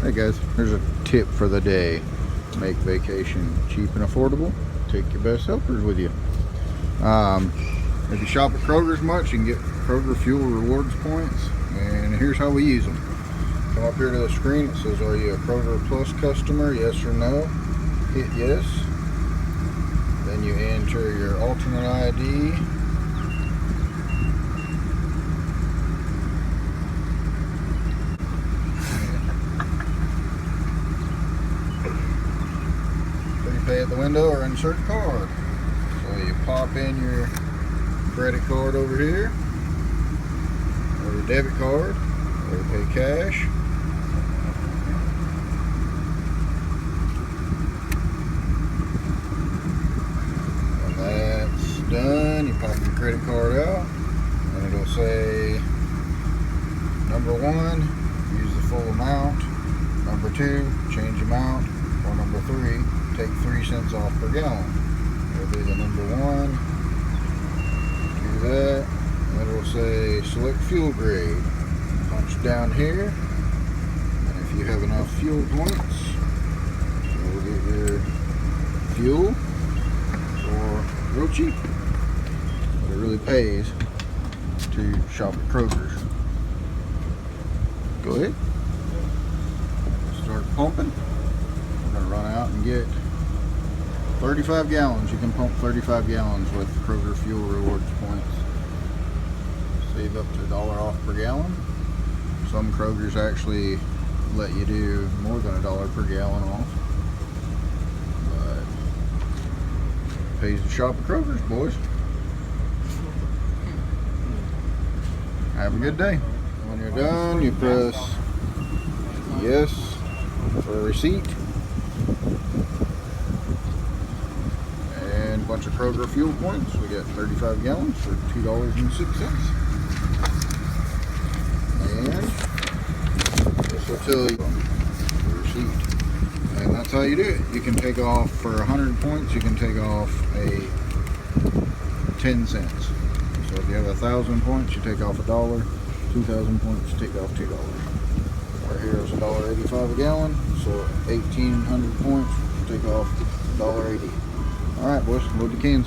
Hey guys, here's a tip for the day. Make vacation cheap and affordable. Take your best helpers with you. If you shop at Kroger's much, you can get Kroger Fuel Rewards points. And here's how we use them. Come up here to the screen. It says, are you a Kroger Plus customer? Yes or no. Hit yes. Then you enter your alternate ID. Pay at the window or insert card. So you pop in your credit card over here, or your debit card, or you pay cash. When that's done, you pop your credit card out, and it'll say number 1, use the full amount, number 2, change amount, or number 3, take 3 cents off per gallon. It'll be the number 1. Do that. And it'll say select fuel grade. Punch down here. And if you have enough fuel points, you'll get your fuel for real cheap. But it really pays to shop at Kroger's. Go ahead. Start pumping. We're going to run out and get 35 gallons. You can pump 35 gallons with Kroger Fuel Rewards points. Save up to $1 off per gallon. Some Krogers actually let you do more than $1 per gallon off. But it pays to shop at Kroger's, boys. Have a good day. When you're done, you press yes for a receipt. And a bunch of Kroger fuel points. We got 35 gallons for $2.06. And this will tell you the receipt. And that's how you do it. You can take off for 100 points, you can take off a 10 cents. So if you have 1,000 points, you take off $1. 2,000 points, you take off $2. Right here is $1.85 a gallon. So 1,800 points, take off $1.80. All right, boys, load the cans.